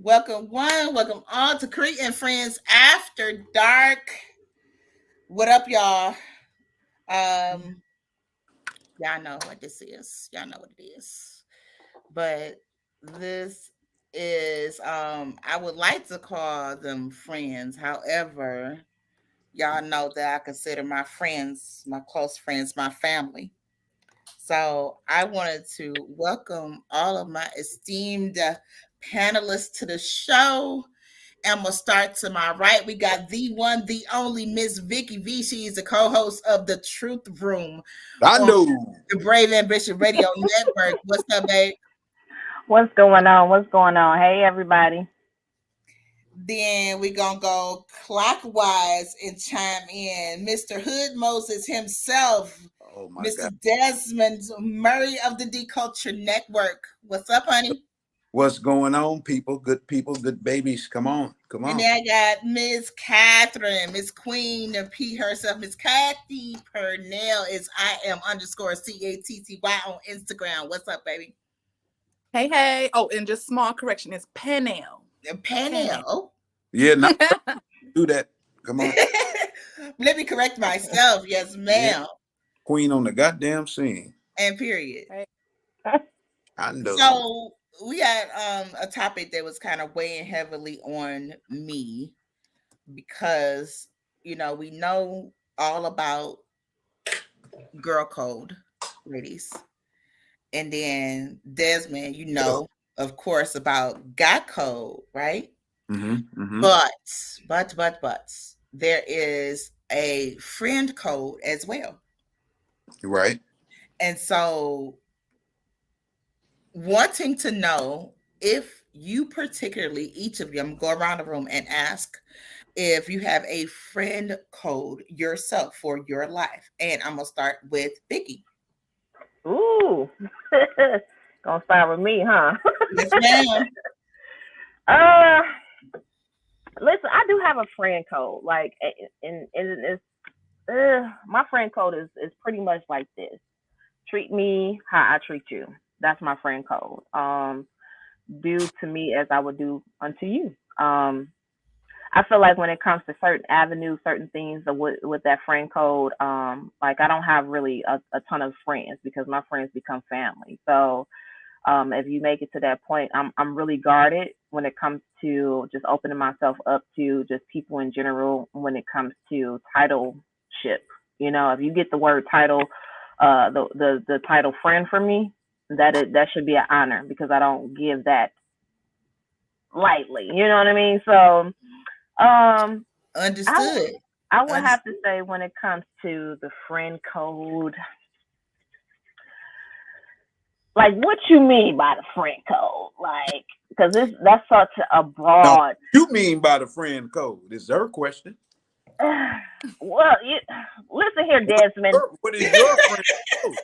Welcome all to Cree and Friends After Dark. What up, y'all? Um, y'all know what this is. Y'all know what it is. But this is I would like to call them friends. However, y'all know that I consider my friends, my close friends, my family. So I wanted to welcome all of my esteemed panelists to the show. I'm gonna start to my right. We got the one, the only Miss Vicky V. She is the co-host of the Truth Room I on know. the Brave Ambition Radio Network. What's up, babe? What's going on? What's going on? Hey, everybody. Then we gonna go clockwise and chime in. Mr. Hood Moses himself, Oh my Mr. God. Desmond Murray of the Deculture Network. What's up, honey? What's going on, people, good babies? Come on, come And on. then I got Miss Catherine, Miss Queen of P herself, Miss Kathy Purnell is I am underscore CATTY on Instagram. What's up, baby? Hey, hey. Oh, and just small correction. It's Panel. Panel. Purnell. Yeah, now do that. Come on. Let me correct myself. Yes, Yeah, ma'am. queen on the goddamn scene. And period. Hey. I know. So we had a topic that was kind of weighing heavily on me because we know all about girl code, ladies. And then Desmond, of course, about guy code, right? Mm-hmm. But, but, there is a friend code as well. Right. And so, wanting to know if you particularly, each of you, I'm going to go around the room and ask if you have a friend code yourself for your life. And I'm going to start with Vicky. Ooh. Gonna start with me, huh? Yes, ma'am. uh, listen, I do have a friend code. Like, and it's my friend code is pretty much like this: treat me how I treat you. That's my friend code. Do to me as I would do unto you. I feel like when it comes to certain avenues, certain things with that friend code, like I don't have really a ton of friends because my friends become family. So if you make it to that point, I'm really guarded when it comes to just opening myself up to just people in general when it comes to titleship. If you get the word title, the title friend for me, that should be an honor because I don't give that lightly. You know what I mean? So um, I would Understood. I would have to Understood. say when it comes to the friend code, like what you mean by the friend code, like because that's such a Now, broad. you mean by the friend code? Is her question. Well, listen here, Desmond. What is your friend code?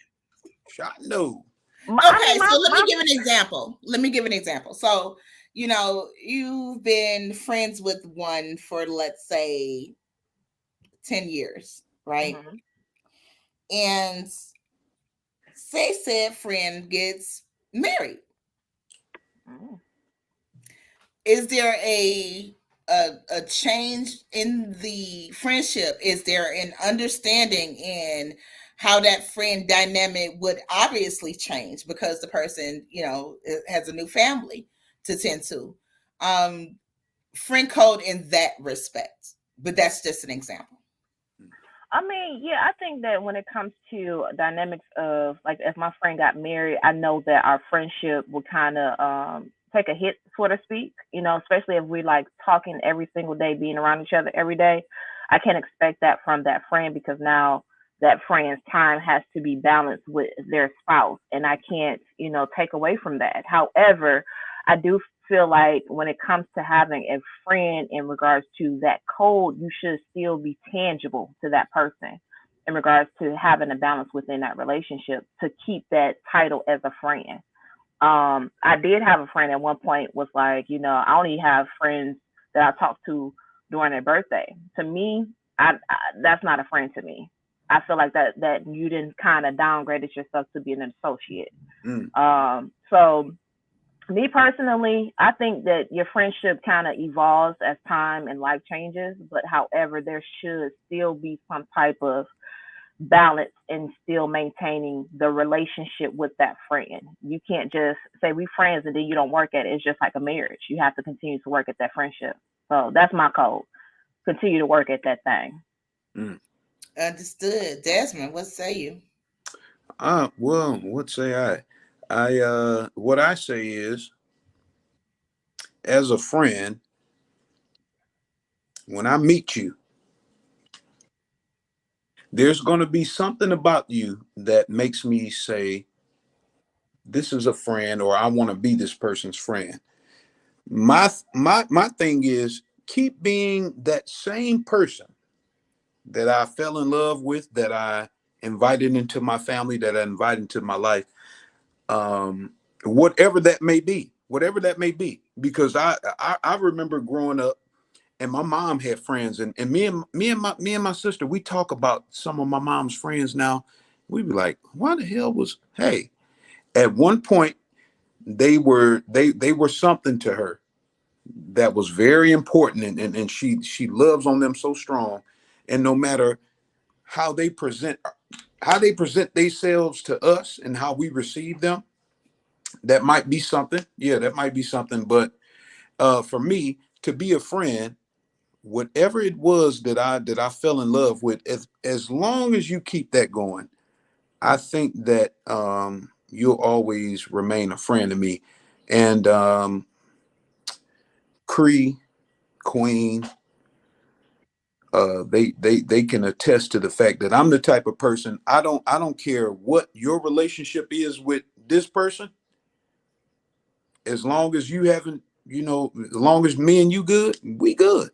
I know. I Okay, mean so let me my give an example. So, you've been friends with one for, let's say, 10 years, right? mhm. And say said friend gets married. Mhm. Is there a change in the friendship? Is there an understanding in how that friend dynamic would obviously change because the person, has a new family to tend to? Um, Friend code in that respect, but that's just an example. I mean, yeah, I think that when it comes to dynamics of like if my friend got married, I know that our friendship would kind of take a hit, so to speak. Especially if we like talking every single day, being around each other every day. I can't expect that from that friend because now that friend's time has to be balanced with their spouse, and I can't, take away from that. However, I do feel like when it comes to having a friend in regards to that code, you should still be tangible to that person in regards to having a balance within that relationship to keep that title as a friend. I did have a friend at one point was like, I only have friends that I talk to during their birthday. To me, that's not a friend to me. I feel like that you didn't kind of downgraded yourself to be an associate. Mm. So Me personally, I think that your friendship kind of evolves as time and life changes, but however, there should still be some type of balance in still maintaining the relationship with that friend. You can't just say we friends and then you don't work at it. It's just like a marriage. You have to continue to work at that friendship. So that's my code. Continue to work at that thing. Mm. Understood. Desmond, what say you? Well, what say I? What I say is, as a friend, when I meet you, there's going to be something about you that makes me say, this is a friend, or I want to be this person's friend. My thing is, keep being that same person that I fell in love with, that I invited into my family, that I invited into my life, um, whatever that may be. Because I remember growing up, and my mom had friends, and me and my sister, we talk about some of my mom's friends now. We be like, why the hell was hey? At one point, they were something to her that was very important, and she loves on them so strong, and no matter how they present themselves to us and how we receive them, that might be something. Yeah, that might be something. But for me to be a friend, whatever it was that I fell in love with, as long as you keep that going, I think that you'll always remain a friend to me. And Cree, Queen, they can attest to the fact that I'm the type of person, I don't care what your relationship is with this person, as long as you haven't, as long as me and you good, we good.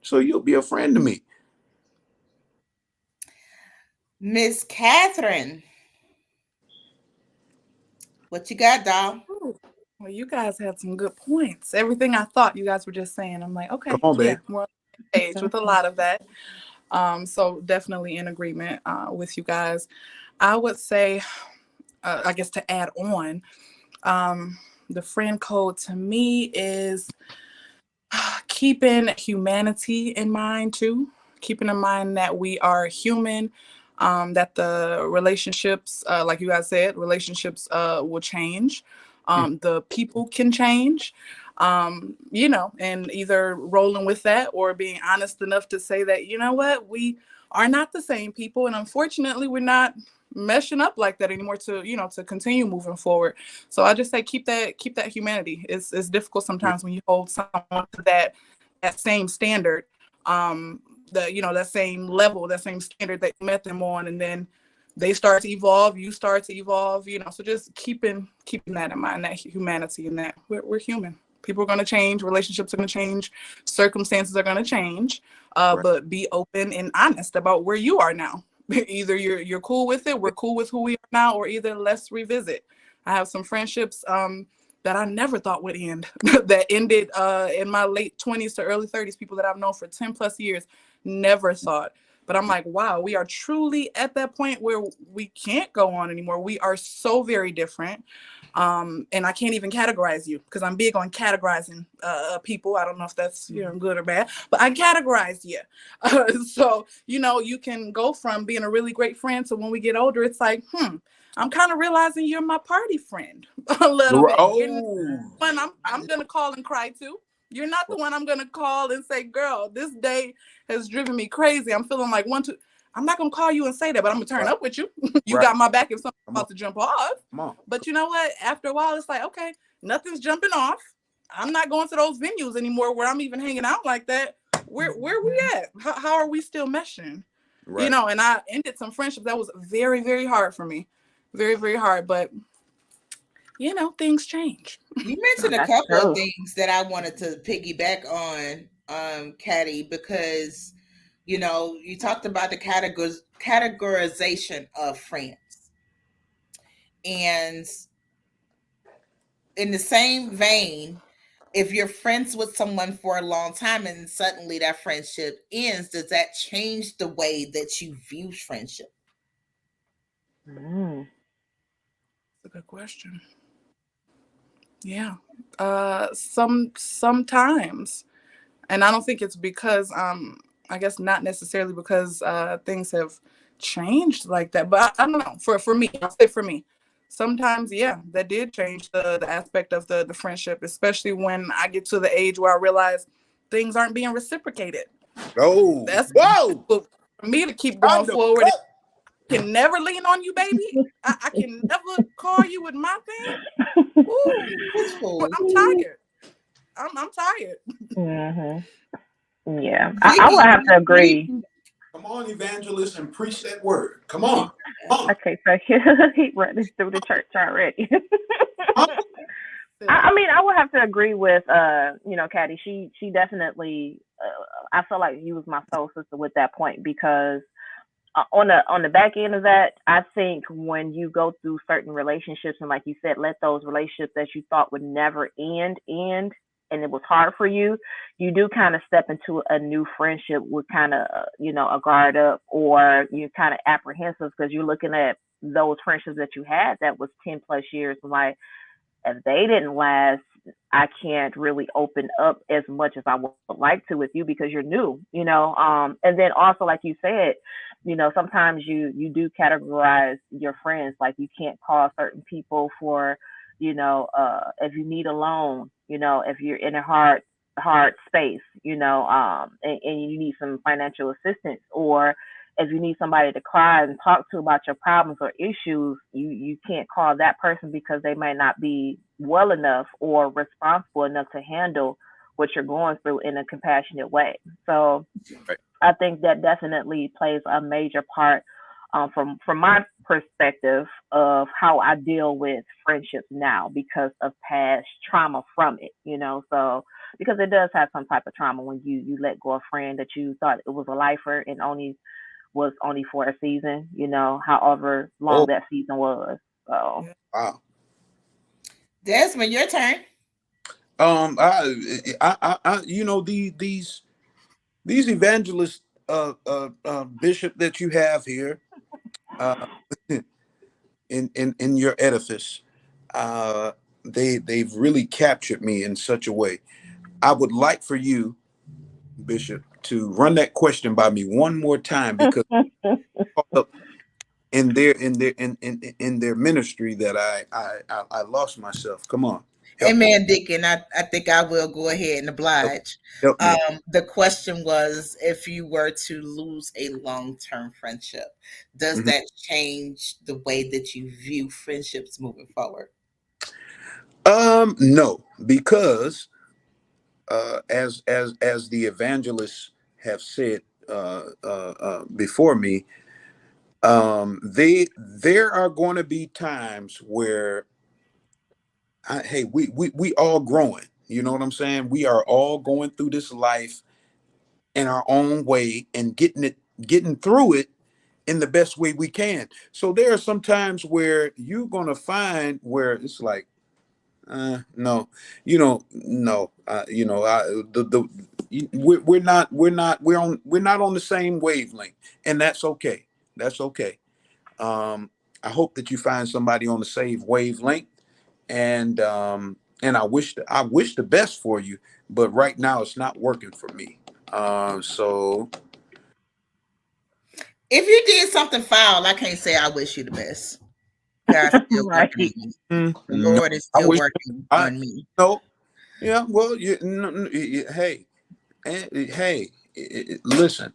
So you'll be a friend to me. Miss Catherine, what you got, doll? Ooh, well, you guys had some good points. Everything I thought you guys were just saying, I'm like, Come okay, on, yeah, babe. we're on the same page with a lot of that. So definitely in agreement with you guys. I would say, I guess to add on, the friend code to me is keeping humanity in mind too, keeping in mind that we are human, that the relationships, like you guys said, relationships will change, Mm. the people can change, and either rolling with that or being honest enough to say that, you know what, we are not the same people, and unfortunately we're not meshing up like that anymore to to continue moving forward. So I just say keep that humanity. It's difficult Yeah, sometimes when you hold someone to that same standard, that same level, that same standard that you met them on, and then they start to evolve, you start to evolve, so just keeping that in mind, that humanity, and that we're human. People are going to change, relationships are going to change, circumstances are going to change, right, but be open and honest about where you are now. Either you're cool with it, we're cool with who we are now, or either let's revisit. I have some friendships that I never thought would end, that ended in my late 20s to early 30s, people that I've known for 10 plus years, never thought. But I'm like, wow, we are truly at that point where we can't go on anymore. We are so very different. And I can't even categorize you because I'm big on categorizing people. I don't know if that's good or bad, but I categorize you. So you can go from being a really great friend to when we get older, it's like, I'm kind of realizing you're my party friend a little bit. You're not oh, the one I'm gonna call and cry to. You're not the one I'm gonna call and say, girl, this day has driven me crazy. I'm feeling like one, two. I'm not gonna call you and say that, but I'm gonna turn right, up with you. You right. got my back if something's Come on, about to jump off. come on. But you know what? After a while, it's like, okay, nothing's jumping off. I'm not going to those venues anymore where I'm even hanging out like that. Where we at? How are we still meshing? Right. And I ended some friendships that was very, very hard for me. Very, very hard. But things change. You No, mentioned a that's couple of true. things that I wanted to piggyback on, Caddy, because you talked about the categorization of friends, and in the same vein, if you're friends with someone for a long time and suddenly that friendship ends, does that change the way that you view friendship? Mm. That's a good question. Yeah. Sometimes. And I don't think it's because I guess not necessarily because things have changed like that, but I don't know. For me, I'll say for me, sometimes yeah, that did change the aspect of the friendship, especially when I get to the age where I realize things aren't being reciprocated. Oh, That's whoa! for me to keep going Kind of forward. what? I can never lean on you, baby. I can never call you with my thing. Ooh, This fool. I'm tired. I'm tired. Mhm. Yeah, I would Vicky, have to agree. Come on, evangelist, and preach that word. Come on, come on. Okay, so he running through the church already. Come I mean, I would have to agree with Caddy. She definitely. I feel like you was my soul sister with that point because on the back end of that, I think when you go through certain relationships and like you said, let those relationships that you thought would never end, and it was hard for you, you do kind of step into a new friendship with kind of a guard up, or you're kind of apprehensive because you're looking at those friendships that you had that was 10 plus years, like if they didn't last, I can't really open up as much as I would like to with you because you're new. And then also, like you said, sometimes you do categorize your friends, like you can't call certain people for, if you need a loan, if you're in a hard space, and you need some financial assistance, or if you need somebody to cry and talk to about your problems or issues, you can't call that person because they might not be well enough or responsible enough to handle what you're going through in a compassionate way. So on. I think that definitely plays a major part, from my perspective of how I deal with friendships now because of past trauma from it. So because it does have some type of trauma when you let go of a friend that you thought it was a lifer and only for a season, however long Oh, that season was. So Yeah. wow. Desmond, your turn. You know, these evangelists, bishop that you have here, uh, in your edifice, uh, they've really captured me in such a way. I would like for you, Bishop, to run that question by me one more time because caught up in their ministry that I lost myself. Come on, help me, Amen, Deacon. I think I will go ahead and help, oblige. help me. The question was, if you were to lose a long-term friendship, does Mhm. that change the way that you view friendships moving forward? No, because as the evangelists have said before me, there are going to be times where hey, we all growing. You know what I'm saying? We are all going through this life in our own way and getting through it in the best way we can. So there are some times where you're gonna find where it's like, no, no, we're not on the same wavelength, and that's okay. That's okay. I hope that you find somebody on the same wavelength, and I wish the best for you, but right now it's not working for me. So If you did something foul, I can't say I wish you the best. God's still right. working on me. The no, Lord is I still wish working I on me. no, yeah, well, hey, hey, listen,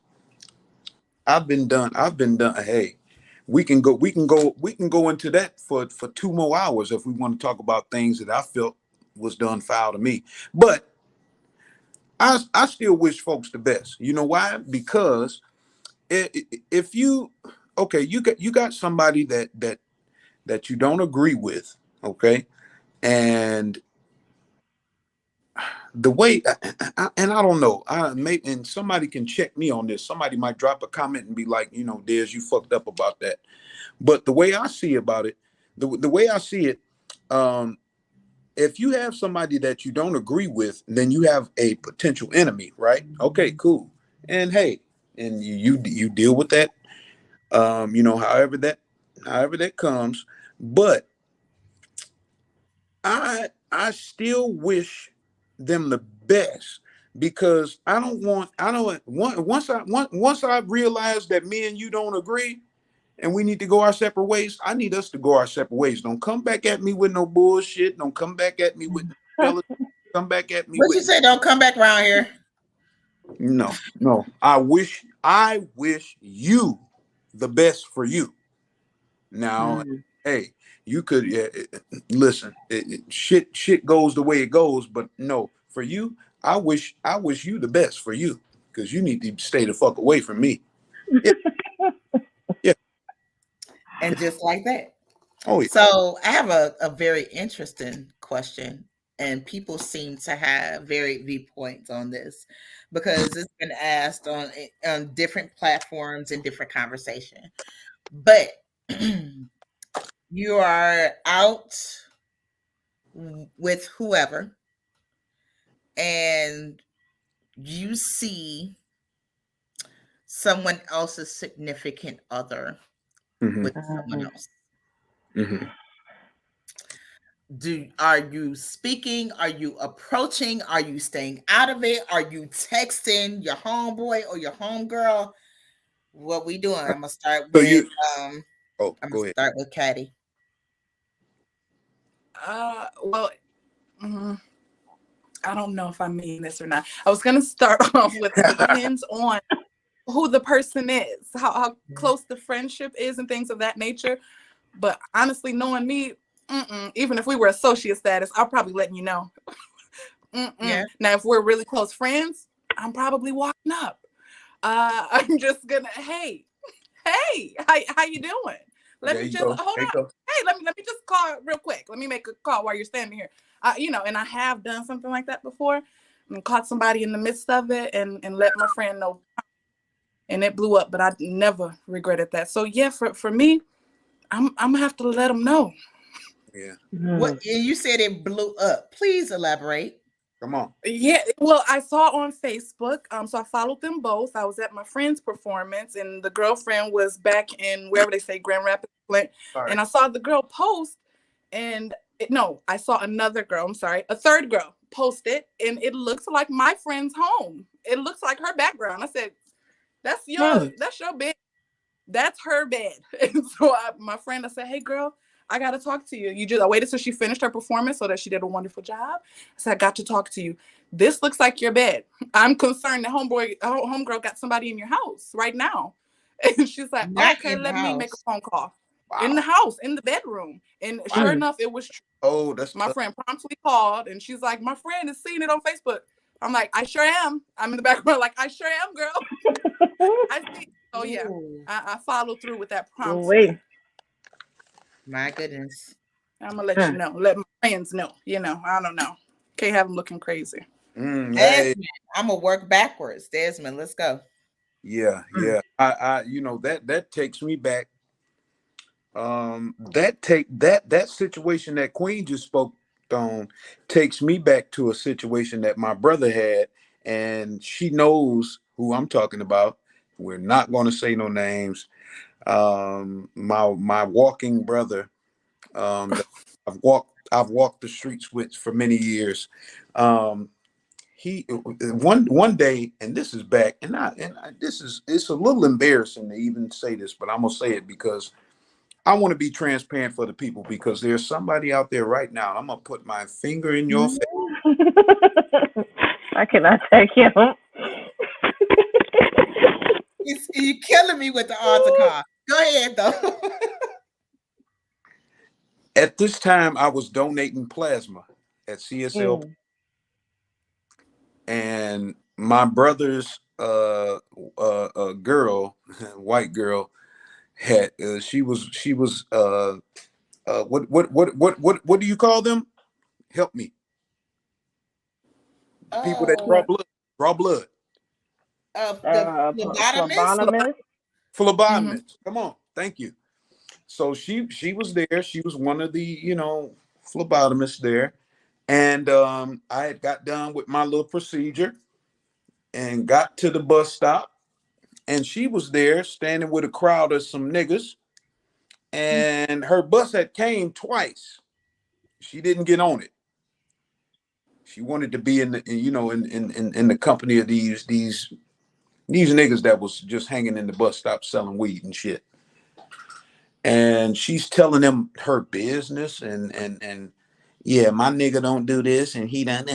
I've been done. Hey, we can go into that for 2 more hours if we want to talk about things that I felt was done foul to me. But I still wish folks the best. You know why? Because if you okay, you got somebody that you don't agree with, okay, and the way and I don't know, I may and somebody can check me on this. Somebody might drop a comment and be like, Des, you fucked up about that. But the way I see about it, the way I see it, um, if you have somebody that you don't agree with, then you have a potential enemy, right? Okay, cool. And hey, and you deal with that, however that comes. But I still wish them the best because I don't once I realize that me and you don't agree and we need to go our separate ways, I need us to go our separate ways. Don't come back at me with no bullshit. Don't come back at me with no jealousy. Come back at me What with you say? Don't come back around here. no. I wish you the best for you. Now, Mm. hey, you could listen. Shit goes the way it goes, but no, for you, I wish you the best for you because you need to stay the fuck away from me. Yeah, yeah. And just like that. Oh yeah. So I have a very interesting question, and people seem to have varied viewpoints on this because it's been asked on different platforms and different conversation. But you are out with whoever, and you see someone else's significant other Hmm. with someone Mhm. else. Hmm. Are you speaking? Are you approaching? Are you staying out of it? Are you texting your homeboy or your homegirl? What we doing? So you. Um Oh, I'm gonna go ahead. start with Caddy. Well, mm, I don't know if I mean this or not. I was gonna start off with it depends on who the person is, how close the friendship is, and things of that nature. But honestly, knowing me, even if we were associate status, I'll probably letting you know. Yeah. Now, if we're really close friends, I'm probably walking up. I'm just gonna, hey, how you doing? Let There me you just go. hold There you on. go. Hey, let me just call real quick. Let me make a call while you're standing here. And I have done something like that before, and caught somebody in the midst of it, and let my friend know, and it blew up. But I never regretted that. So yeah, for me, I'm gonna have to let them know. Yeah. What Mhm. and you said it blew up. Please elaborate. Come on. Yeah, well, I saw on Facebook. So I followed them both. I was at my friend's performance, and the girlfriend was back in wherever they say Grand Rapids, Flint. Sorry. And I saw the girl post, and no, I saw another girl. I'm sorry, a third girl post it, and it looks like my friend's home. It looks like her background. I said, Hmm. that's your bed. That's her bed." And so my friend, I said, "Hey, girl, I got to talk to you. I waited till she finished her performance so that she did a wonderful job. I said, I got to talk to you. This looks like your bed. I'm concerned that homegirl got somebody in your house right now." And she's like, Not "Okay, in the let me make a house. phone call." In the Wow. house, in the bedroom. And Wow. sure Mm. enough, it was true. Oh, that's My tough. friend promptly called, and she's like, "My friend is seeing it on Facebook." I'm like, "I sure am." I'm in the background like, "I sure am, girl." I see. So yeah, Ooh, I followed through with that Wait. promptly. my goodness. I'm gonna let you Mm. know. Let my friends know. I don't know. Can't have them looking crazy. Hey. Desmond, I'm gonna work backwards. Desmond, let's go. Yeah. Mm. Yeah. That takes me back. That situation that Queen just spoke on takes me back to a situation that my brother had, and she knows who I'm talking about. We're not going to say no names. My walking brother, that I've walked the streets with for many years. Um, he one day, and this is back, this is it's a little embarrassing to even say this, but I'm gonna say it because I want to be transparent for the people because there's somebody out there right now. I'm gonna put my finger in your face. I cannot take him. You killing me with the odds of car. Go ahead though. At this time, I was donating plasma at CSL, Mm. and my brother's girl, white girl, had she was what do you call them? Help me. People that draw Oh, What? blood, draw blood. the phlebotomist. Phlebotomist. Mm-hmm. Phlebotomist. Come on, thank you. So she was there. She was one of the phlebotomists there, and I had got done with my little procedure and got to the bus stop, and she was there standing with a crowd of some niggas, and her bus had came twice. She didn't get on it. She wanted to be in the, you know, in the company of these niggas that was just hanging in the bus stop selling weed and shit. And she's telling them her business and yeah, my nigga don't do this and he done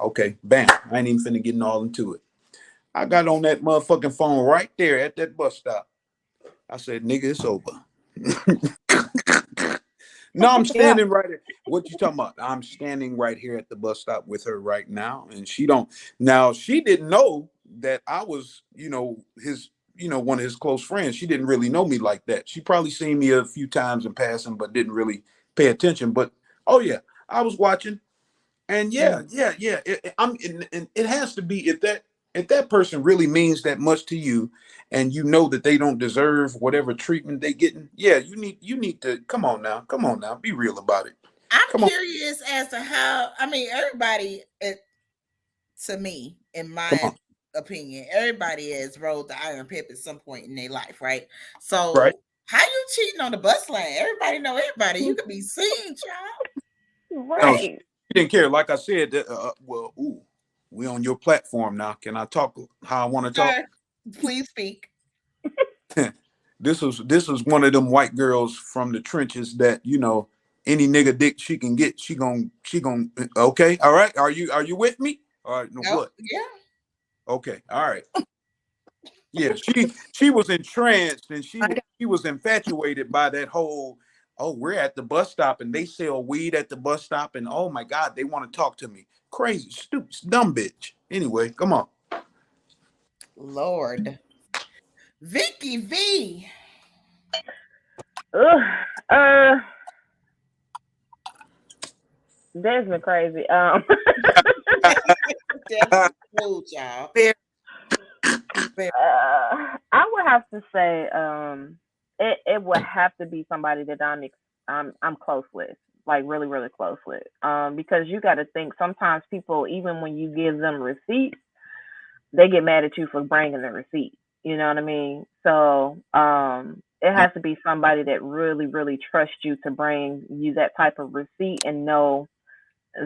okay, bam. I ain't even finna getting all into it. I got on that motherfucking phone right there at that bus stop. I said, nigga, it's over. No, I'm Yeah. standing right at what you talking about. I'm standing right here at the bus stop with her right now. And she don't now she didn't know that I was, you know, his, you know, one of his close friends. She didn't really know me like that. She probably seen me a few times in passing, but didn't really pay attention. But oh yeah, I was watching. And yeah, Mm. yeah. And it has to be if that person really means that much to you, and you know that they don't deserve whatever treatment they getting. Yeah, you need to come on now, be real about it. I'm Come on, curious as to how. I mean, everybody, to me, in come my on, opinion, everybody has rolled the iron pip at some point in their life, right? right? So, how you cheating on the bus lane? Everybody know everybody. You could be seen, child. No, she Right. didn't care. Like I said, well, ooh, we on your platform now. Can I talk how I want to talk? Sir, please speak. This was one of them white girls from the trenches that, you know, any nigga dick she can get, she gon' okay, all right. Are you with me? All right, no Oh, what? yeah. Okay, all right. Yeah, she was entranced and I got she was infatuated by that whole, oh, we're at the bus stop and they sell weed at the bus stop and oh my God, they want to talk to me. Crazy, stupid, dumb bitch. Anyway, come on. Lord. Vicky V. Ugh. That's been crazy. Definitely cool, child. very, very. I would have to say, it would have to be somebody that I'm close with, like really really close with. Because you got to think sometimes people, even when you give them receipts, they get mad at you for bringing the receipt. You know what I mean? So, it Yeah, has to be somebody that really really trusts you to bring you that type of receipt and know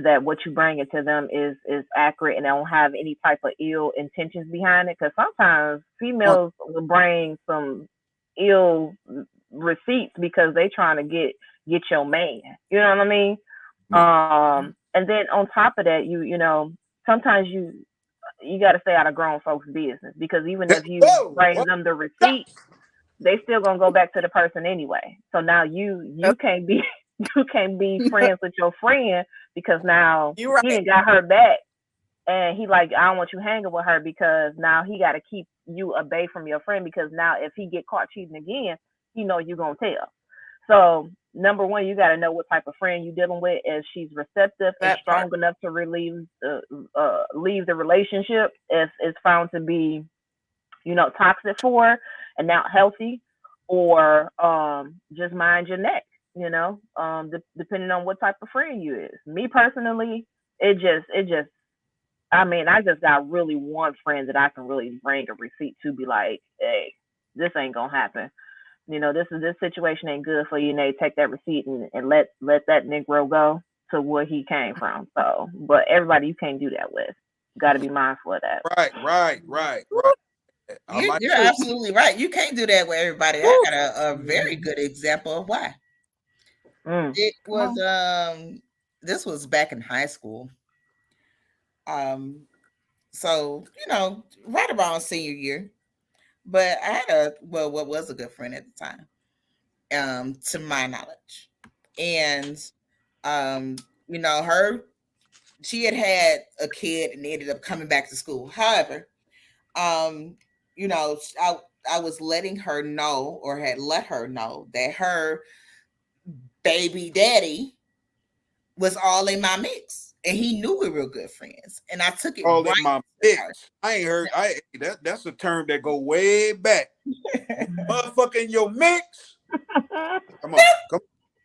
that what you bring it to them is accurate and they don't have any type of ill intentions behind it. Because sometimes females will bring some ill receipts because they trying to get your man. You know what I mean? no. And then on top of that, you know sometimes you got to stay out of grown folks' business because even if you Whoa, bring whoa, them the stop. receipt, they still gonna go back to the person anyway. So now you Yep. can't be you can't be friends with your friend because now You're he right. didn't got her back and he like I don't want you hanging with her because now he got to keep you away from your friend because now if he get caught cheating again, he know you gonna tell. So number one, you got to know what type of friend you're dealing with. If she's receptive and That part. strong enough to leave the relationship, if it's found to be toxic for her and not healthy, or just mind your neck, depending on what type of friend you is. Me personally, it just I mean, I just got really one friend that I can really bring a receipt to be like, hey, this ain't gonna happen. This situation ain't good for you, and they take that receipt and let that Negro go to where he came from. So, but everybody you can't do that with. You got to be mindful of that. Right. I You're, like you're True. absolutely right. You can't do that with everybody. I Woo. got a very good example of why. Mm. It Come was on. this was back in high school. Um so, right around senior year. But I had what was a good friend at the time, to my knowledge. And her she had a kid and ended up coming back to school. However, um, you know, I was letting her know or had let her know that her baby daddy was all in my mix. And he knew we were good friends. And I took it all in right my to her. mix. I ain't heard. That's a term that go way back. Motherfucking your mix. Come on,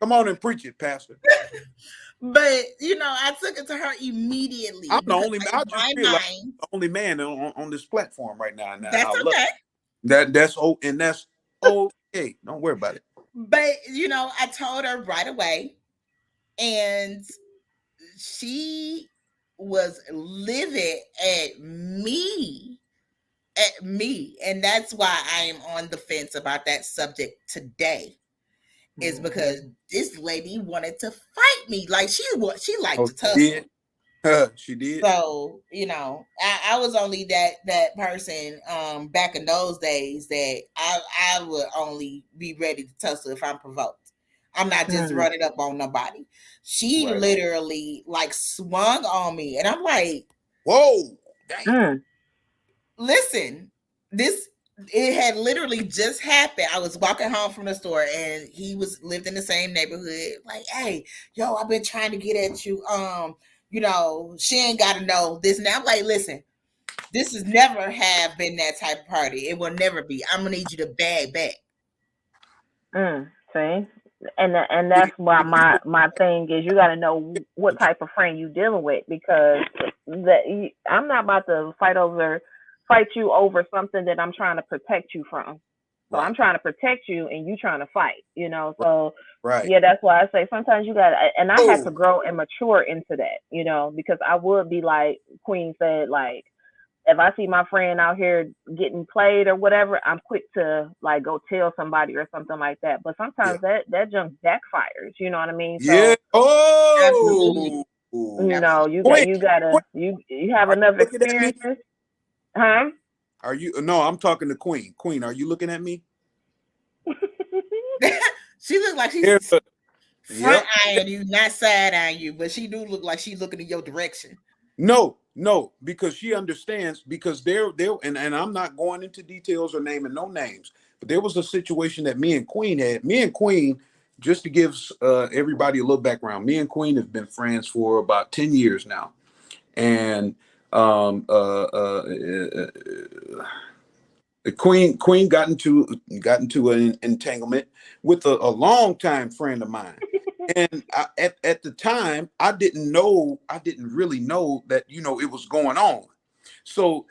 come on and preach it, Pastor. But I took it to her immediately I'm the because only. in I just my feel like mind, I'm the only man on this platform right now, and I that's love okay. that. That's okay. Don't worry about it. But I told her right away, and she was livid at me, and that's why I am on the fence about that subject today. Is because this lady wanted to fight me, like she liked Oh, to she tussle. did. She did. So, I was only that person back in those days that I would only be ready to tussle if I'm provoked. I'm not just Mm, running up on nobody. She Right. literally like swung on me, and I'm like, Whoa. Damn. mm, listen, this it had literally just happened. I was walking home from the store, and he was lived in the same neighborhood. Like, hey, yo, I've been trying to get at you. She ain't got to know this. Now I'm like, listen, this has never have been that type of party. It will never be. I'm gonna need you to bag back. see, and that's why my thing is you got to know what type of friend you dealing with, because I'm not about to fight you over something that I'm trying to protect you from. So Right. I'm trying to protect you and you trying to fight, Right. So Right. yeah, that's why I say sometimes you got to, and I had Oh. to grow and mature into that, because I would be like Queen said, like if I see my friend out here getting played or whatever, I'm quick to like go tell somebody or something like that. But Yeah. sometimes that junk backfires, you know what I mean? Yeah. So Absolutely, Oh. absolutely. Queen. you Queen. gotta you have Are enough you looking at me? experiences, huh? Are you? No, I'm talking to Queen. Queen, are you looking at me? She looked like Here's she's the. front Yep. eyeing you, not side eyeing you, but she do look like she's looking in your direction. No, no, because she understands, because there and I'm not going into details or naming no names, but there was a situation that me and Queen had. Me and Queen, just to give everybody a little background, me and Queen have been friends for about 10 years now. And um uh, uh, uh, the Queen got into an entanglement with a longtime friend of mine, and at the time I didn't really know that it was going on. So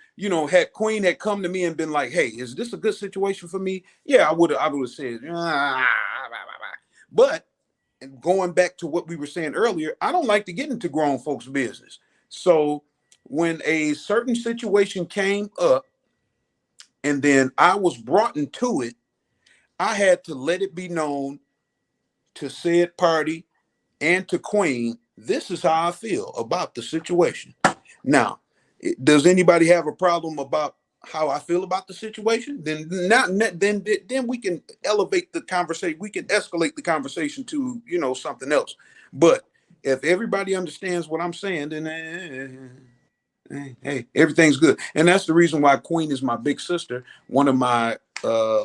had Queen had come to me and been like, "Hey, is this a good situation for me?" Yeah, I would have said, but going back to what we were saying earlier, I don't like to get into grown folks' business. So when a certain situation came up and then I was brought into it, I had to let it be known to said party and to Queen, this is how I feel about the situation. Now, does anybody have a problem about how I feel about the situation? Then we can elevate the conversation. We can escalate the conversation to something else. But if everybody understands what I'm saying, then hey, everything's good. And that's the reason why Queen is my big sister, one of my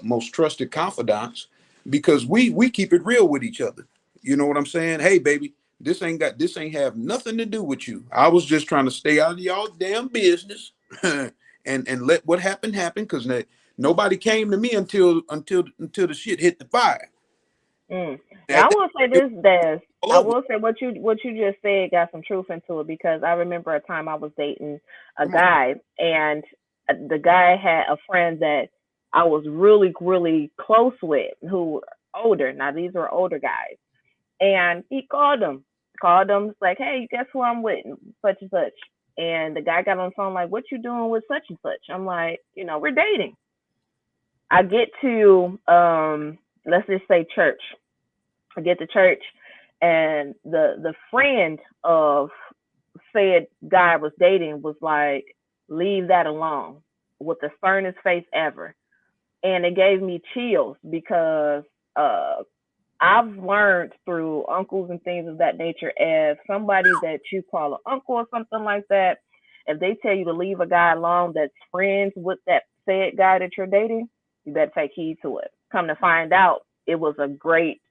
most trusted confidants, because we keep it real with each other. You know what I'm saying? Hey, baby, this ain't have nothing to do with you. I was just trying to stay out of y'all damn business, and let what happened happen, because nobody came to me until the shit hit the fire. Mm. Now At I that, will say it was this, Des. all I over. will say what you just said got some truth into it, because I remember a time I was dating a Come on. guy, and the guy had a friend that I was really really close with, who were older. Now these were older guys, and he called them like, hey, guess who I'm with, such and such. And the guy got on the phone like, what you doing with such and such? I'm like, we're dating. I get to let's just say church. I get to church, and the friend of said guy I was dating was like, leave that alone, with the sternest face ever. And it gave me chills, because uh I've learned through uncles and things of that nature, if somebody that you call an uncle or something like that, if they tell you to leave a guy alone that's friends with that said guy that you're dating, you better take heed to it. Come to find out, it was a great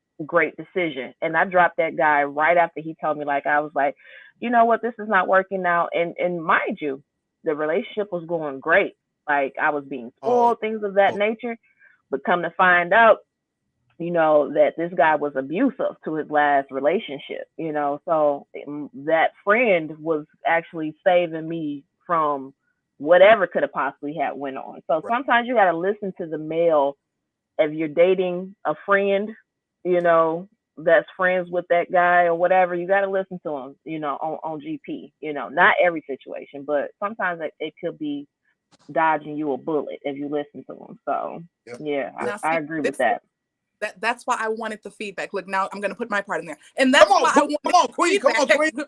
decision. And I dropped that guy right after he told me, like, I was like, you know what, this is not working out. And mind you, the relationship was going great. Like, I was being Oh, spoiled, things of that oh, nature. But come to find out, that this guy was abusive to his last relationship, so that friend was actually saving me from whatever could have possibly had went on. So right. sometimes you got to listen to the male if you're dating a friend, you know, that's friends with that guy or whatever, you got to listen to him, on GP. Not every situation, but sometimes it could be dodging you a bullet if you listen to him. So Yep. yeah, Yep. Now, I see, agree with this that. that's why I wanted the feedback. Look, now I'm going to put my part in there, and Come that's on, why I Queen. wanted Come on, the Queen. Come on, feedback. Queen.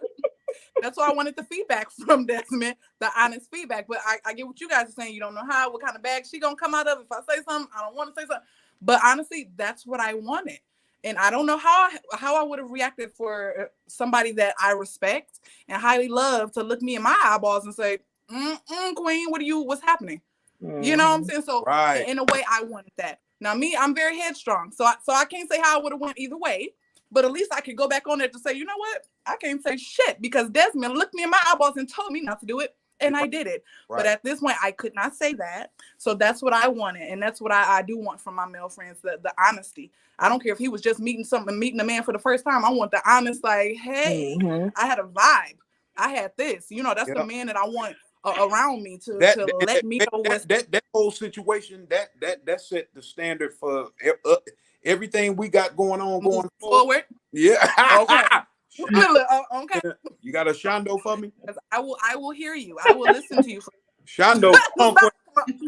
That's why I wanted the feedback from Desmond, the honest feedback. But I get what you guys are saying. You don't know what kind of bag she gonna come out of. If I say something, I don't want to say something. But honestly, that's what I wanted. And I don't know how I would have reacted for somebody that I respect and highly love to look me in my eyeballs and say, Queen, what's happening? You know what I'm saying? So Right. in a way, I wanted that. Now me, I'm very headstrong. So I can't say how I would have went either way. But at least I could go back on there to say, you know what? I can't say shit because Desmond looked me in my eyeballs and told me not to do it. And I did it. Right. But at this point, I could not say that. So that's what I wanted. And that's what I do want from my male friends, the honesty. I don't care if he was just meeting a man for the first time. I want the honest, like, hey, I had a vibe. I had this. That's the man that I want around me to let me know what's that whole situation that set the standard for everything we got going on going forward. Yeah. Okay. Okay. You got a Shondo for me? I will hear you. I will listen to you. Shondo, I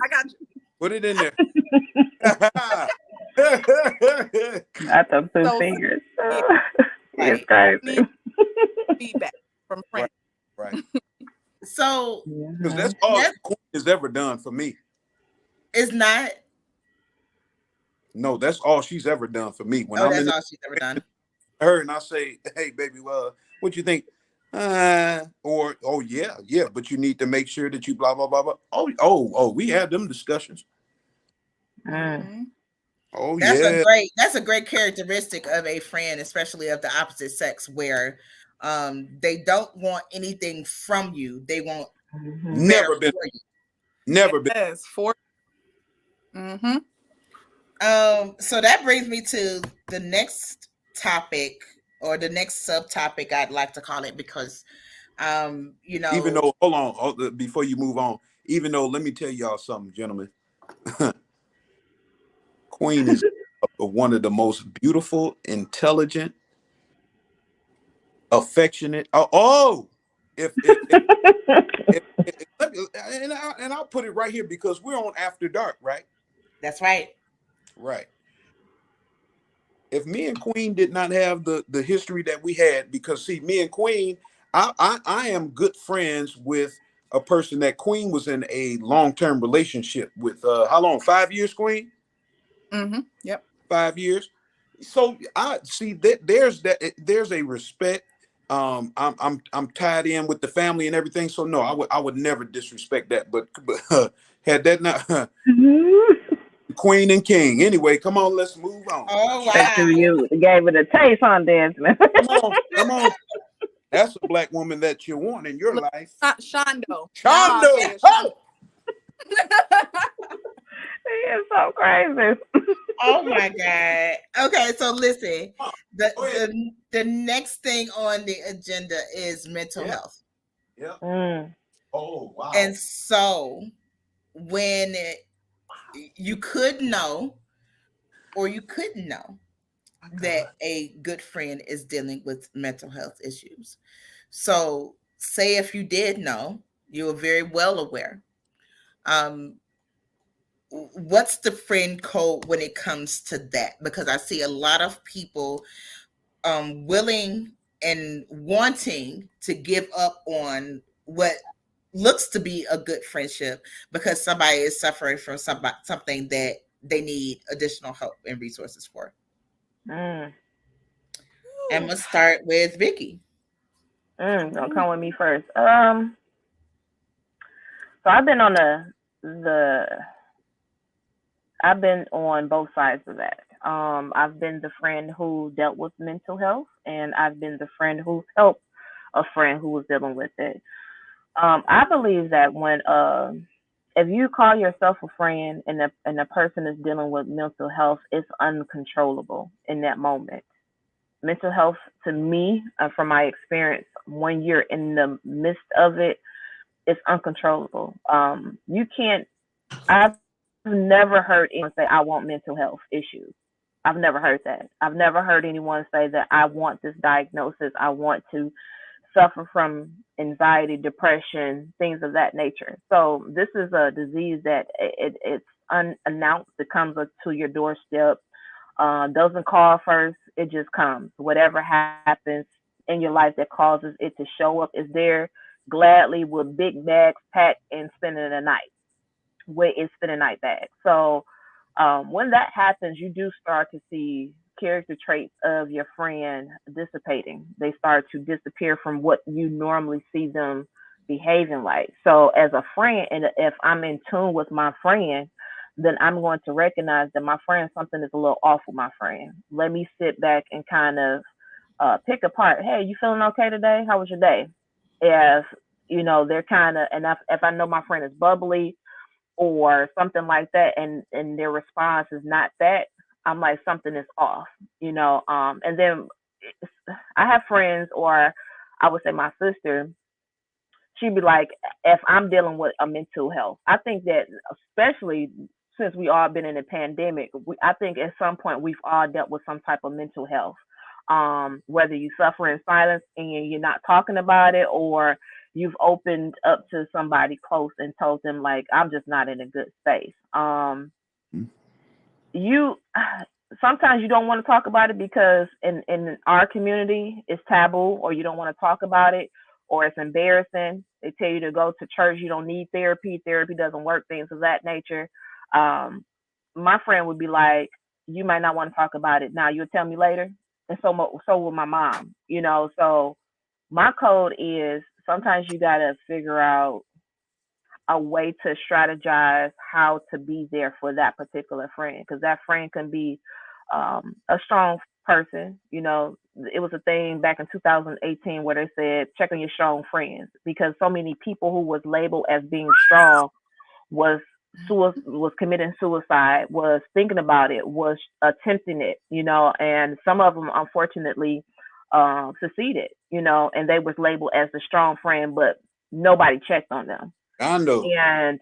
got you. Put it in there. Not the two fingers. It's crazy. Feedback from friends. Right. So, because that's all Queen has ever done for me. It's not. No, that's all she's ever done for me. When that's all she's ever done. Her and I say, "Hey, baby, what you think?" Or, "Oh yeah, but you need to make sure that you blah blah blah blah." Oh, we had them discussions. Mm-hmm. Oh, that's a great characteristic of a friend, especially of the opposite sex, where they don't want anything from you. They want never been for. So that brings me to the next topic, or the next subtopic, I'd like to call it, because even though, hold on, before you move on, even though, let me tell y'all something, gentlemen. Queen is one of the most beautiful, intelligent, affectionate. If and I'll put it right here because we're on After Dark, right? That's right. Right. If me and Queen did not have the history that we had, because see, me and Queen, I am good friends with a person that Queen was in a long-term relationship with. How long? 5 years, Queen? Yep. 5 years. So I see that there's a respect. I'm tied in with the family and everything. So no, I would never disrespect that. But had that not Queen and King. Anyway, come on, let's move on. Oh wow. You gave it a taste on Desmond. Come on. That's a black woman that you want in your life. Shondo. Shondo. He is so crazy. Oh my God. Okay, so listen. The next thing on the agenda is mental health. Yeah. Oh wow. And so when you could know or you couldn't know that a good friend is dealing with mental health issues. So say if you did know, you were very well aware. What's the friend code when it comes to that? Because I see a lot of people willing and wanting to give up on what looks to be a good friendship because somebody is suffering from something that they need additional help and resources for. And let's start with Vicky. Don't come with me first. So I've been on I've been on both sides of that. I've been the friend who dealt with mental health, and I've been the friend who helped a friend who was dealing with it. I believe that when if you call yourself a friend and the person is dealing with mental health, it's uncontrollable in that moment. Mental health, to me, from my experience, when you're in the midst of it, it's uncontrollable. You can't. I've never heard anyone say, "I want mental health issues." I've never heard that. I've never heard anyone say that I want this diagnosis. I want to suffer from anxiety, depression, things of that nature. So this is a disease that it's unannounced. It comes up to your doorstep. Doesn't call first. It just comes. Whatever happens in your life that causes it to show up is there gladly with big bags packed and spending the night with its spending night bag. So when that happens, you do start to see character traits of your friend dissipating. They start to disappear from what you normally see them behaving like. So, as a friend, and if I'm in tune with my friend, then I'm going to recognize that my friend, something is a little off with my friend. Let me sit back and kind of pick apart. Hey, you feeling okay today? How was your day? If they're kind of, and if I know my friend is bubbly or something like that, and their response is not that, I'm like, something is off. And then I have friends, or I would say my sister, she'd be like, if I'm dealing with a mental health, I think that, especially since we all been in a pandemic, I think at some point we've all dealt with some type of mental health. Whether you suffer in silence and you're not talking about it, or you've opened up to somebody close and told them, like, I'm just not in a good space. You Sometimes you don't want to talk about it because in our community it's taboo, or you don't want to talk about it, or it's embarrassing. They tell you to go to church, you don't need therapy, therapy doesn't work, things of that nature. um my friend would be like, you might not want to talk about it now, you'll tell me later. And so will my mom, so my code is, sometimes you got to figure out a way to strategize how to be there for that particular friend, because that friend can be a strong person. It was a thing back in 2018 where they said check on your strong friends, because so many people who was labeled as being strong was was committing suicide, was thinking about it, was attempting it, and some of them unfortunately succeeded, and they was labeled as the strong friend, but nobody checked on them. I know. And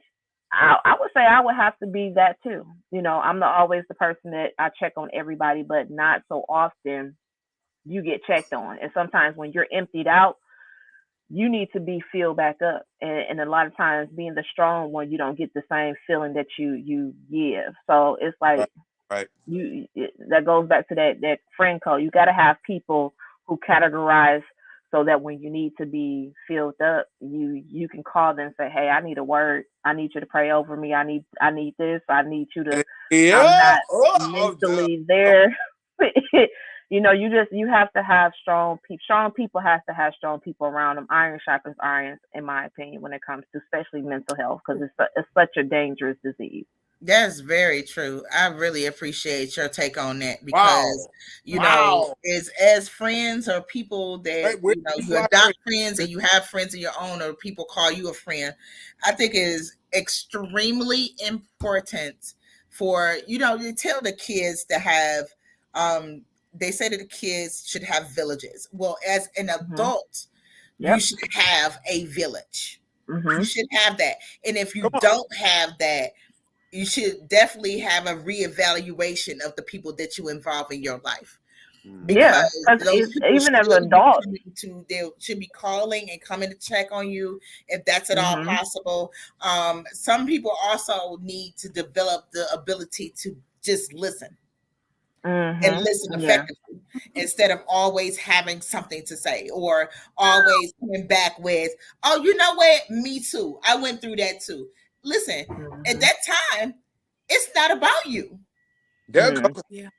I would say I would have to be that too. I'm not always the person that I check on everybody, but not so often you get checked on. And sometimes when you're emptied out, you need to be filled back up. And a lot of times, being the strong one, you don't get the same feeling that you give. So it's Right. like, Right. that goes back to that friend code. You got to have people who categorize, so that when you need to be filled up, you can call them and say, hey, I need a word, I need you to pray over me, I need this, I need you to, I'm Yeah. not mentally there. You have to have strong people. Strong people has to have strong people around them. Iron sharpens iron, in my opinion, when it comes to especially mental health, because it's such a dangerous disease. That's very true. I really appreciate your take on that because, Wow. Wow. as friends or people that, Wait, where did you you fly adopt first? friends and you have friends of your own, or people call you a friend, I think it is extremely important for, to tell the kids to have, um, they say that the kids should have villages. Well, as an Hmm. adult, you Yep. should have a village. You Hmm. should have that. And if you Come on. don't have that, you should definitely have a reevaluation of the people that you involve in your life, Mm. Yeah, because because those people even as should be adults. coming to, they should be calling and coming to check on you if that's at all Hmm. possible. Some people also need to develop the ability to just listen and Hmm. listen Yeah. effectively, instead of always having something to say, or always coming back with, oh, you know what, me too, I went through that too. Listen, at Hmm. that time, it's not about you. There Hmm. goes. Yeah.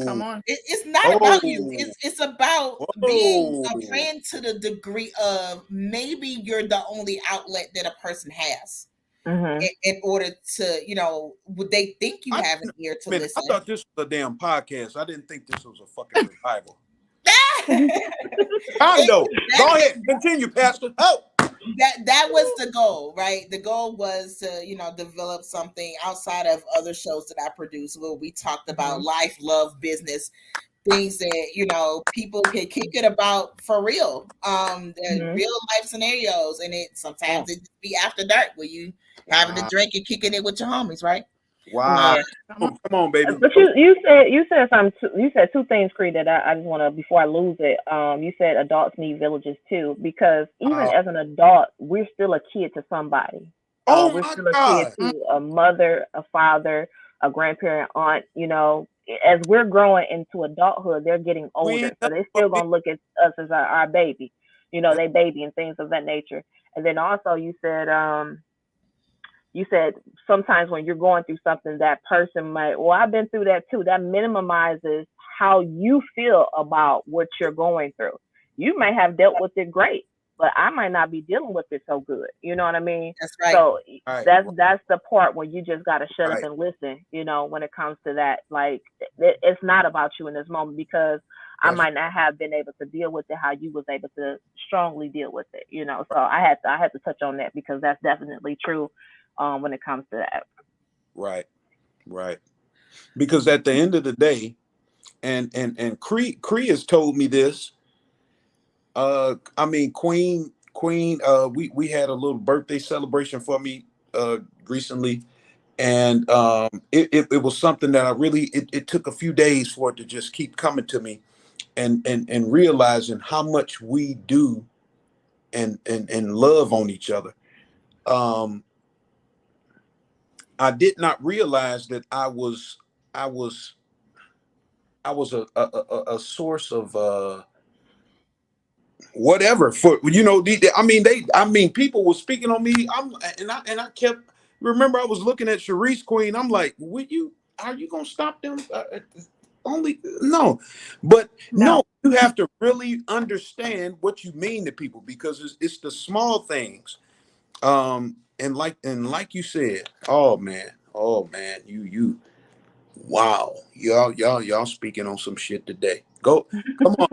Come Whoa. on. It's not about you. Whoa. It's about being Whoa. a friend to the degree of, maybe you're the only outlet that a person has Hmm. in order to, would they think you I have an didn't, ear to man, I listen. thought this was a damn podcast. I didn't think this was a fucking revival. Hondo. that, Go ahead. Continue, Pastor. Oh. that was the goal, right? The goal was to, develop something outside of other shows that I produced, where we talked about Hmm. life, love, business, things that, people can kick it about for real, the Hmm. real life scenarios. And it Oh. sometimes it just be after dark, where you having a Wow. drink and kicking it with your homies, right? Wow. Yeah. Come on. Come on, baby. But you said something. You said two things, Cree, that I just want to, before I lose it. You said adults need villages too, because even Wow. as an adult, we're still a kid to somebody. Oh We're my still a kid God. Mm, to a mother, a father, a grandparent, aunt. As we're growing into adulthood, they're getting We ain't older, so never they're still forget. gonna look at us as our baby. Yeah, They baby and things of that nature. And then also you said sometimes when you're going through something, that person might, well, I've been through that too. That minimizes how you feel about what you're going through. You may have dealt with it great, but I might not be dealing with it so good. You know what I mean? That's right. So right, that's the part where you just got to shut up right. and listen. When it comes to that, like it's not about you in this moment, because I That's might not have been able to deal with it how you was able to strongly deal with it. So I had to touch on that, because that's definitely true when it comes to that. right, right. Because at the end of the day, and Cree has told me this. I mean, Queen. We had a little birthday celebration for me recently, and it was something that I really it took a few days for it to just keep coming to me, and realizing how much we do and love on each other. Um, I did not realize that I was I was a source of whatever for I mean people were speaking on me. I kept remember I was looking at Sharice Queen. I'm like, would you are you gonna stop them? Only no, but No. no, you have to really understand what you mean to people, because it's the small things. And like you said, oh man, you wow, y'all speaking on some shit today. Go, come on,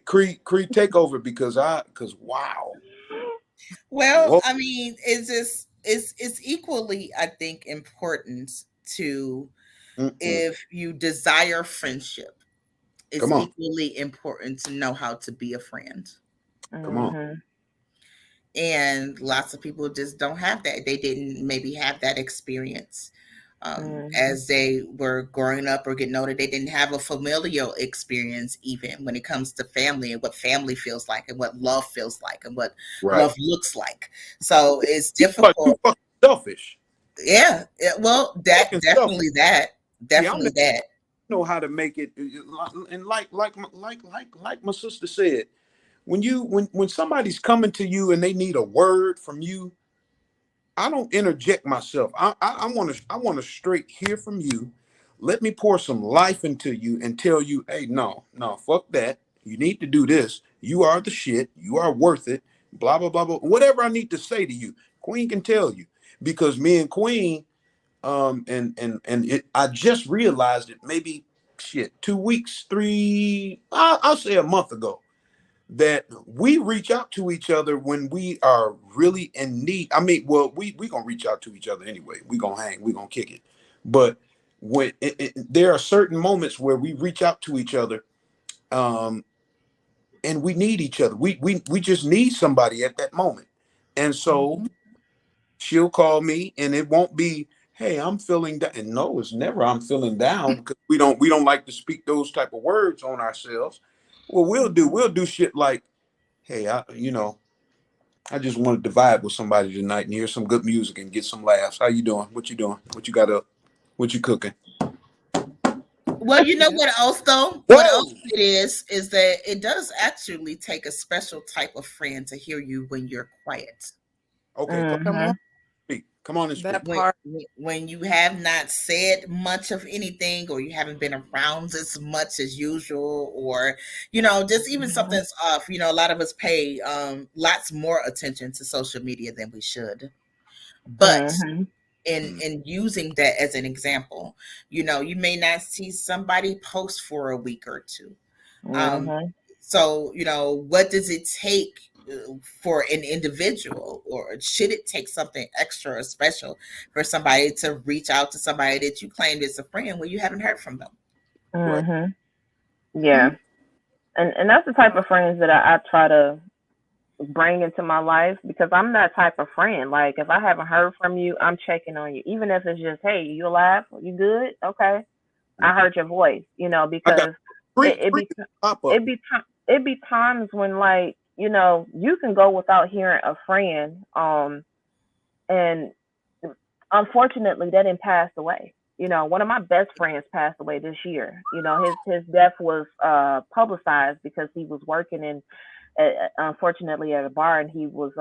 Cree, take over, because wow, Well, whoa, I mean, it's equally, I think, important to, mm-mm. if you desire friendship, it's Come on, equally important to know how to be a friend. come on, Mhm. And lots of people just don't have that. They didn't maybe have that experience, Mhm. as they were growing up or getting older. They didn't have a familial experience, even when it comes to family and what family feels like and what love feels like and what right. love looks like. So it's But you difficult. fucking selfish, Well, that fucking selfish. definitely that Y'all definitely that. know how to make it, and like my sister said, when somebody's coming to you and they need a word from you, I don't interject myself. I want to straight hear from you. Let me pour some life into you and tell you, hey, no, fuck that. You need to do this. You are the shit. You are worth it. Blah blah blah blah. Whatever I need to say to you, Queen can tell you, because me and Queen, I just realized it maybe shit 2 weeks, I'll say a month ago, that we reach out to each other when we are really in need. I mean, well, we gonna reach out to each other anyway. We gonna hang, we gonna kick it. But when there are certain moments where we reach out to each other, um, and we need each other. We just need somebody at that moment. And so mhm. she'll call me, and it won't be, hey, I'm feeling down. And no, it's never I'm feeling down, because we don't like to speak those type of words on ourselves. Well, we'll do shit like, hey, I just wanted to vibe with somebody tonight and hear some good music and get some laughs. How you doing? What you doing? What you got up? What you cooking? Well, you know Yeah. what else though? What else Whoa. it is that it does actually take a special type of friend to hear you when you're quiet. Okay, come Come on. Mhm. speak. Come on and speak. That when part. when you have not said much of anything, or you haven't been around as much as usual, or just even Mhm. something's off. A lot of us pay lots more attention to social media than we should, but Mhm. Mm, in using that as an example, you may not see somebody post for a week or two. um, Mhm. so, what does it take for an individual, or should it take something extra or special for somebody to reach out to somebody that you claimed is a friend when you haven't heard from them? right. Mhm. Mhm. Yeah. And that's the type of friends that I try to bring into my life, because I'm that type of friend. Like if I haven't heard from you, I'm checking on you, even if it's just, hey, you alive? You good? Okay, I heard your voice. I got Because three, it three be pop up. it be it be times when, like, you can go without hearing a friend, and unfortunately that didn't pass away. One of my best friends passed away this year. His death was publicized because he was working in, unfortunately, at a bar, and he was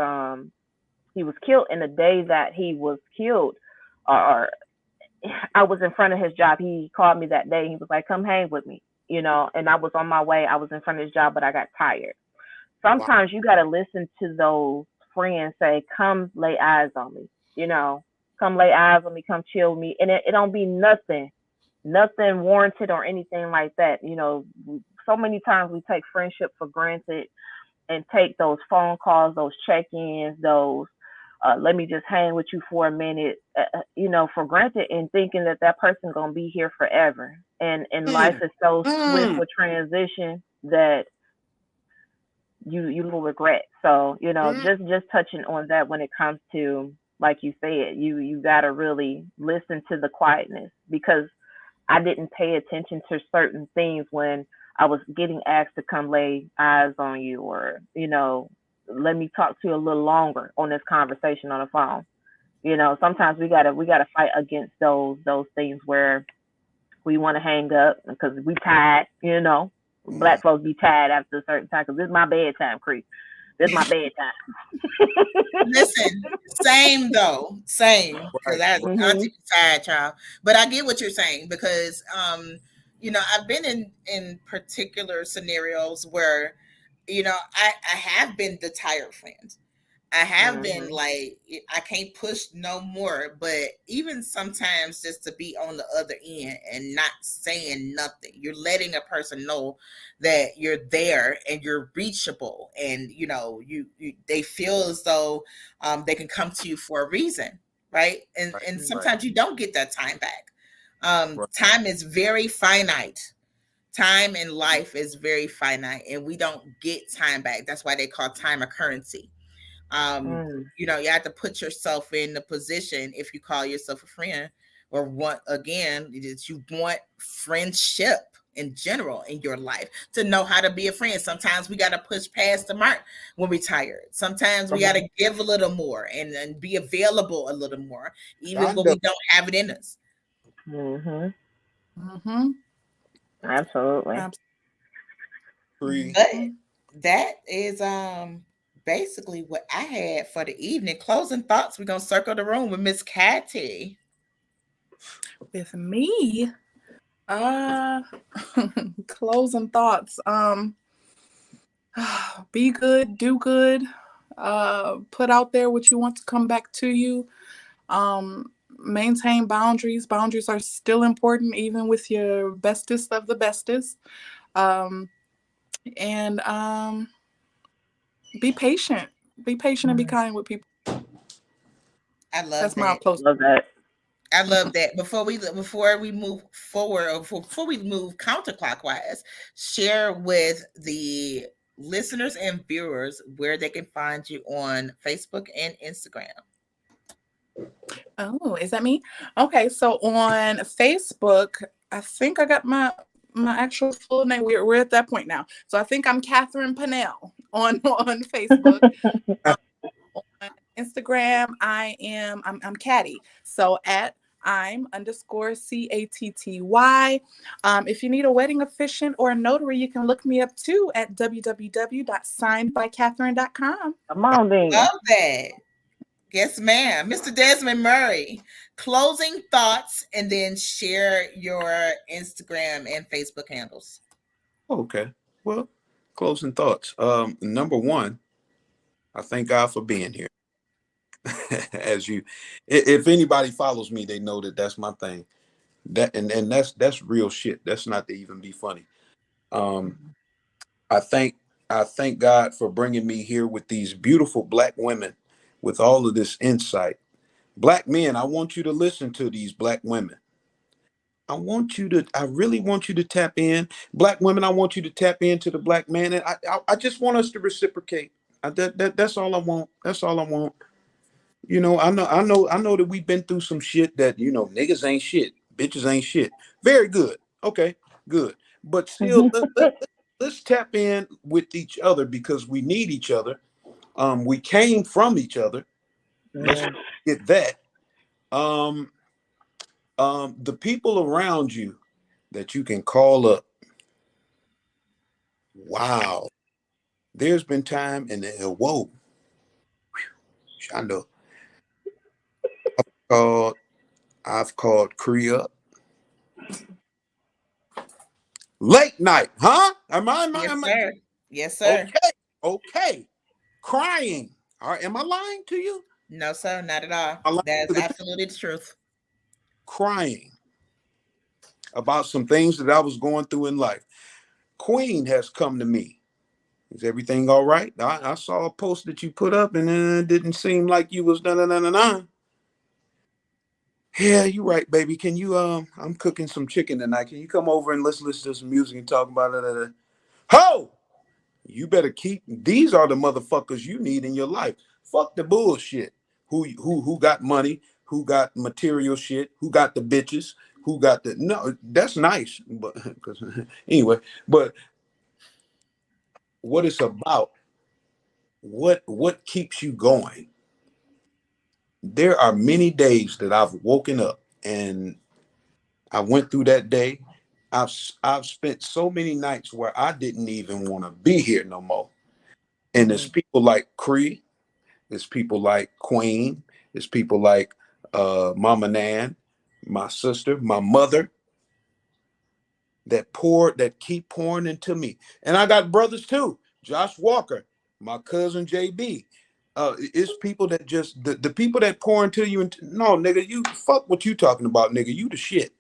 killed. In the day that he was killed, or I was in front of his job. He called me that day. He was like, "Come hang with me," and I was on my way. I was in front of his job, but I got tired. Wow. Sometimes you got to listen to those friends say, "Come lay eyes on me," you know, "Come lay eyes on me, come chill with me," and it don't be nothing warranted or anything like that. So many times we take friendship for granted and take those phone calls, those check-ins, those let me just hang with you for a minute, for granted, and thinking that that person gonna be here forever. And life Mm, is so swift mm, with transition that you will regret. So mm. just touching on that, when it comes to, like you said, you gotta really listen to the quietness, because I didn't pay attention to certain things when I was getting asked to come lay eyes on you, or let me talk to you a little longer on this conversation on the phone. Sometimes we gotta fight against those things where we want to hang up because we tired. Mm. Black folks be tired after a certain time, because this is my bedtime, Cree. This is my bedtime. Listen, same though, same. Because Right, I right, Mhm. auntie be tired, child. But I get what you're saying because I've been in particular scenarios where, I have been the tired friend. I have been Mhm. like, I can't push no more, but even sometimes just to be on the other end and not saying nothing, you're letting a person know that you're there and you're reachable, and they feel as though they can come to you for a reason, right? And right, sometimes you don't get that time back. right, Time is very finite. Time in life is very finite, and we don't get time back. That's why they call time a currency. um Mm. you have to put yourself in the position, if you call yourself a friend, or want, again, that you want friendship in general in your life, to know how to be a friend. Sometimes we got to push past the mark when we're tired. Sometimes we got Mhm. to give a little more, and be available a little more, even when Shonda. we don't have it in us. Mhm. Mm-hmm. Absolutely. Absolutely. Cree. But that is basically what I had for the evening. Closing thoughts. We're gonna circle the room with Miss Catty. With me, uh, closing thoughts. Be good, do good. Put out there what you want to come back to you. Maintain boundaries. Boundaries are still important, even with your bestest of the bestest. Um, and Be patient. Be patient and be Mhm. kind with people. I love That's my that. close. Love that. I love that. Before we move forward, or before we move counterclockwise, share with the listeners and viewers where they can find you on Facebook and Instagram. Oh, is that me? Okay, so on Facebook, I think I got my actual full name. We're at that point now. So I think I'm Catherine Pennell on on Facebook. Um, on Instagram, I'm Catty. So at I'm underscore CATTY. If you need a wedding officiant or a notary, you can look me up too at www.signedbycatherine.com. Come on, then. Love that. Yes, ma'am. Mr. Desmond Murray, closing thoughts, and then share your Instagram and Facebook handles. Okay. Well, closing thoughts. Number one, I thank God for being here. As you, if anybody follows me, they know that that's my thing. That and that's real shit. That's not to even be funny. Um, I thank I thank God for bringing me here with these beautiful black women, with all of this insight. Black men, I want you to listen to these black women. I really want you to tap in. Black women, I want you to tap into the black man. And I just want us to reciprocate. That's all I want. That's all I want. I know that we've been through some shit that niggas ain't shit, bitches ain't shit. Very good. Okay, good. But still, let's tap in with each other because we need each other. We came from each other. Let's Mm. get that. Um, the people around you that you can call up. Wow, there's been time and whoa, I know. Called, I've called Cree up late night, huh? Yes, sir. Yes, sir. Okay, okay. Crying. All right, am I lying to you? No, sir, not at all. I lying That's to the people. absolutely the truth. Crying about some things that I was going through in life. Queen has come to me. Is everything all right? I saw a post that you put up and it didn't seem like you was na. Yeah, you're right, baby. Can you I'm cooking some chicken tonight. Can you come over and let's listen to some music and talk about it? Ho! You better keep these are the motherfuckers you need in your life. Fuck the bullshit. Who got money, who got material shit, who got the bitches, who got the no, that's nice. But cause anyway, but what it's about, what keeps you going? There are many days that I've woken up and I went through that day. I've spent so many nights where I didn't even want to be here no more. And it's Mm. people like Cree. It's people like Queen. It's people like Mama Nan, my sister, my mother that keep pouring into me. And I got brothers too. Josh Walker, my cousin JB. It's people that just the people that pour into you and no nigga, you fuck what you talking about, nigga. You the shit.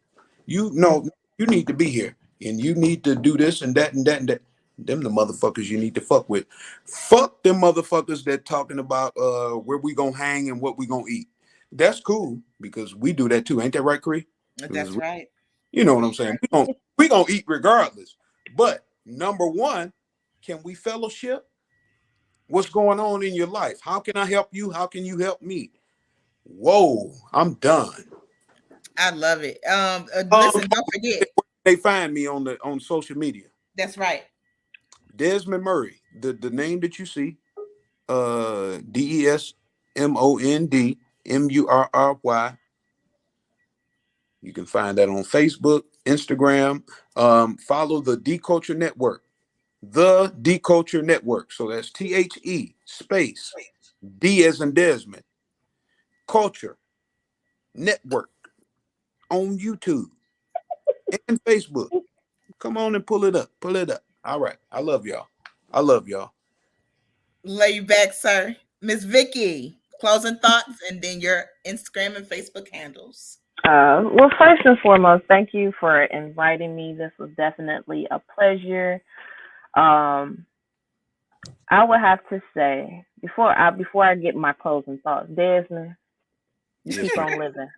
You Mm. know you need to be here and you need to do this and that and that and that. Them the motherfuckers you need to fuck with. Fuck them motherfuckers that talking about where we gonna hang and what we gonna eat. That's cool because we do that too. Ain't that right, Cree? That's right. You know what I'm That's saying? right. We gonna eat regardless. But number one, can we fellowship? What's going on in your life? How can I help you? How can you help me? Whoa, I'm done. I love it. Um, Listen, don't forget. they find me on social media. That's right. Desmond Murray, the name that you see, DESMOND MURRY. You can find that on Facebook, Instagram. Follow the D Culture Network. The D Culture Network. So that's THE space D as in Desmond Culture Network on YouTube and Facebook. Come on and pull it up. Pull it up. All right. I love y'all. I love y'all. Lay you back, sir. Miss Vicky, closing thoughts and then your Instagram and Facebook handles. Well, first and foremost, thank you for inviting me. This was definitely a pleasure. Um, I would have to say before I get my closing thoughts, Desmond, you Yes, keep ma'am. on living,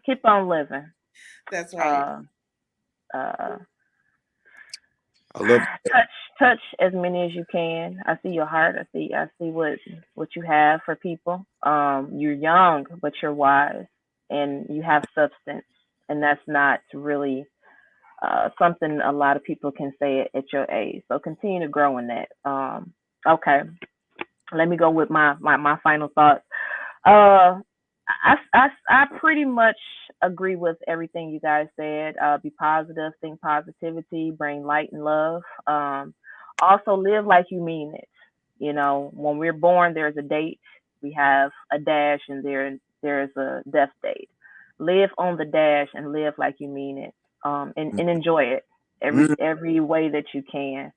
keep on living. That's right. Uh, uh, I love touch as many as you can. I see your heart. I see what you have for people. You're young, but you're wise, and you have substance, and that's not really something a lot of people can say at your age. So continue to grow in that. Okay, let me go with my final thoughts. Uh, I pretty much agree with everything you guys said. Be positive, think positivity, bring light and love. Also, live like you mean it. You know, when we're born, there's a date. We have a dash, and there's a death date. Live on the dash and live like you mean it. And enjoy it it. every way that you can.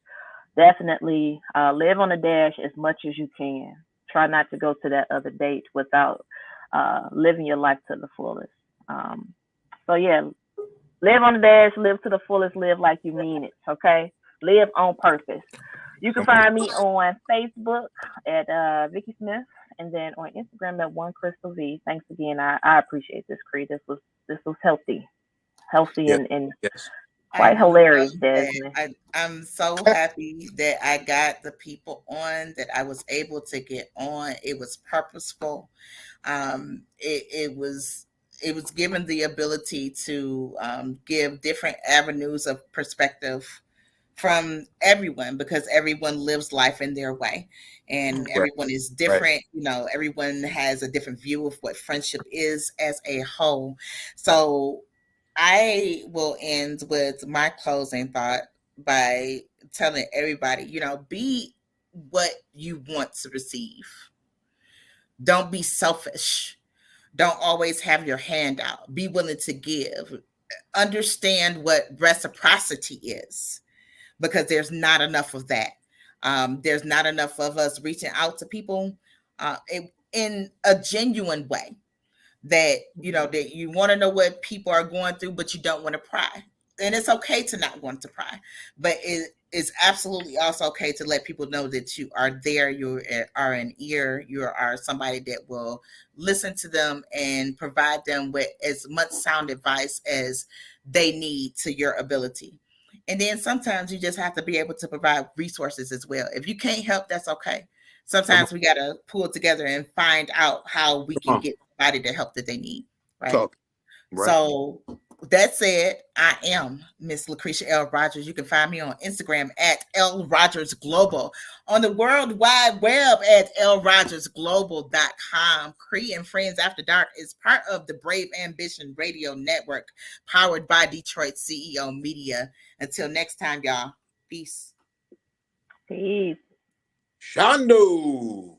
Definitely live on the dash as much as you can. Try not to go to that other date without living your life to the fullest. Um, so yeah, live on the dash, live to the fullest, live like you mean it. Okay, live on purpose. You can Come on. find me on Facebook at Vicky Smith, and then on Instagram at One Crystal V. Thanks again. I appreciate this, Cree. This was healthy, Yes. and Yes. I Quite know. hilarious, That Desmond. I'm so happy that I got the people on that I was able to get on. It was purposeful. It was given the ability to give different avenues of perspective from everyone because everyone lives life in their way and Right. everyone is Right. different. Everyone has a different view of what friendship is as a whole. So I will end with my closing thought by telling everybody, be what you want to receive. Don't be selfish. Don't always have your hand out. Be willing to give. Understand what reciprocity is because there's not enough of that. There's not enough of us reaching out to people in a genuine way that that you want to know what people are going through but you don't want to pry, and it's okay to not want to pry, but it is absolutely also okay to let people know that you are there, you are an ear, you are somebody that will listen to them and provide them with as much sound advice as they need to your ability. And then sometimes you just have to be able to provide resources as well. If you can't help, that's okay. Come on. Sometimes we got to pull together and find out how we Come can on. get somebody the help that they need, right? Talk. Right. So that said, I am Miss Lucretia L. Rogers. You can find me on Instagram at L Rogers Global, on the World Wide Web at lrogersglobal.com. Cree and Friends After Dark is part of the Brave Ambition Radio Network, powered by Detroit CEO Media. Until next time, y'all. Peace. Peace. Shondo.